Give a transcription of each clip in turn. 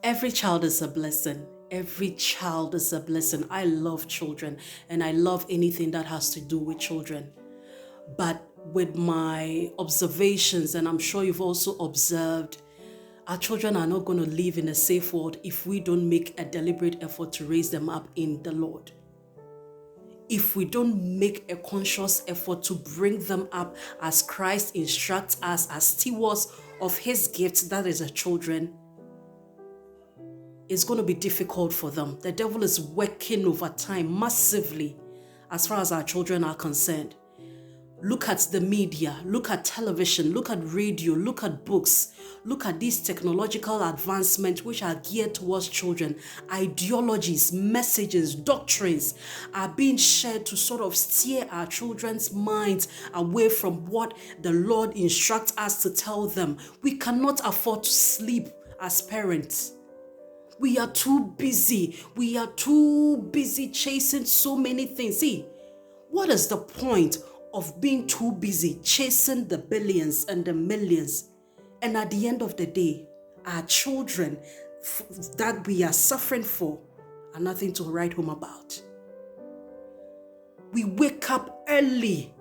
Every child is a blessing. Every child is a blessing. I love children and I love anything that has to do with children. But with my observations, and I'm sure you've also observed, our children are not going to live in a safe world if we don't make a deliberate effort to raise them up in the Lord. If we don't make a conscious effort to bring them up as Christ instructs us as stewards of his gifts, that is the children, it's going to be difficult for them. The devil is working over time massively as far as our children are concerned. Look at the media, look at television, look at radio, look at books, look at these technological advancements which are geared towards children. Ideologies, messages, doctrines are being shared to sort of steer our children's minds away from what the Lord instructs us to tell them. We cannot afford to sleep as parents. We are too busy. We are too busy chasing so many things. See, what is the point of being too busy chasing the billions and the millions? And at the end of the day, our children that we are suffering for are nothing to write home about. We wake up early,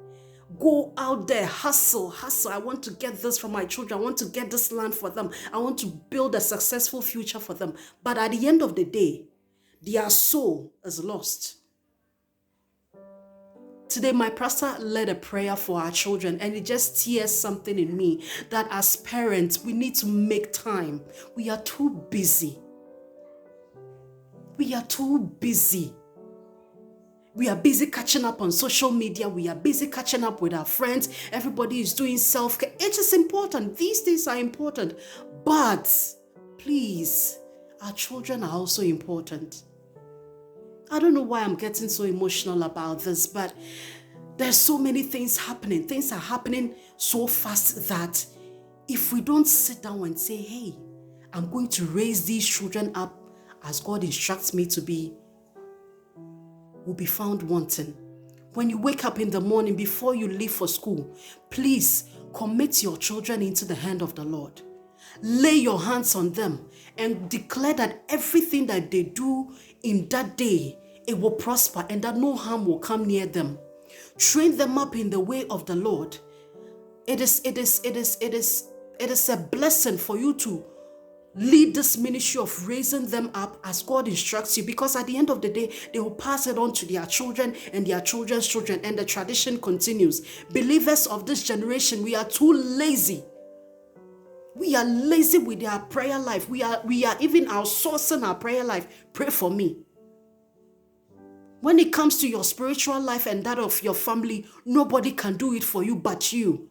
go out there, hustle. I want to get this for my children. I want to get this land for them. I want to build a successful future for them. But at the end of the day, their soul is lost. Today, my pastor led a prayer for our children, and it just tears something in me that as parents, we need to make time. We are too busy. We are too busy. We are busy catching up on social media. We are busy catching up with our friends. Everybody is doing self-care. It is important. These things are important. But please, our children are also important. I don't know why I'm getting so emotional about this, but there's so many things happening. Things are happening so fast that if we don't sit down and say, hey, I'm going to raise these children up as God instructs me to be, we'll be found wanting. When you wake up in the morning before you leave for school, please commit your children into the hand of the Lord. Lay your hands on them and declare that everything that they do in that day, it will prosper and that no harm will come near them. Train them up in the way of the Lord. It is a blessing for you to lead this ministry of raising them up as God instructs you, because at the end of the day, they will pass it on to their children and their children's children, and the tradition continues. Believers of this generation, we are too lazy. We are lazy with our prayer life. We are even outsourcing our prayer life. Pray for me. When it comes to your spiritual life and that of your family, nobody can do it for you but you.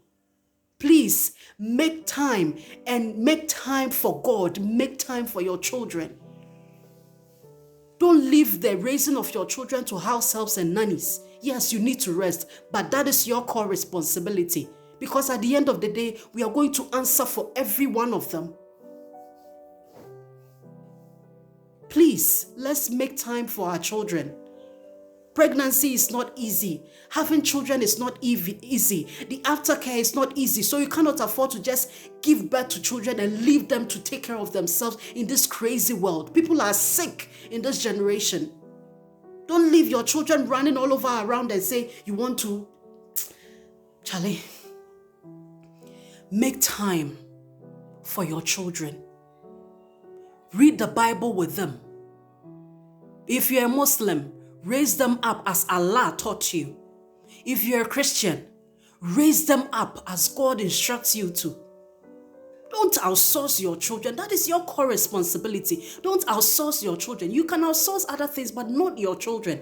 Please make time, and make time for God. Make time for your children. Don't leave the raising of your children to house helps and nannies. Yes, you need to rest, but that is your core responsibility. Because at the end of the day, we are going to answer for every one of them. Please, let's make time for our children. Pregnancy is not easy. Having children is not easy. The aftercare is not easy. So you cannot afford to just give birth to children and leave them to take care of themselves in this crazy world. People are sick in this generation. Don't leave your children running all over around and say you want to. Charlie, make time for your children. Read the Bible with them. If you're a Muslim, raise them up as Allah taught you. If you're a Christian, raise them up as God instructs you to. Don't outsource your children. That is your core responsibility. Don't outsource your children. You can outsource other things, but not your children.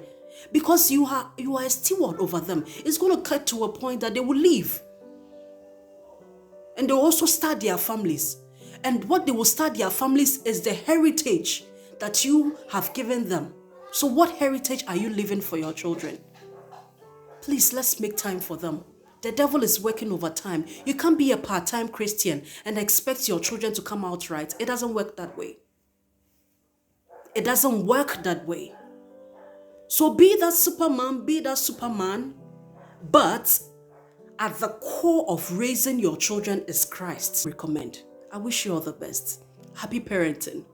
Because you are a steward over them. It's going to cut to a point that they will leave. And they will also start their families. And what they will start their families is the heritage that you have given them. So what heritage are you leaving for your children? Please, let's make time for them. The devil is working overtime. You can't be a part-time Christian and expect your children to come out right. It doesn't work that way. It doesn't work that way. So be that superman, but at the core of raising your children is Christ. Recommend. I wish you all the best. Happy parenting.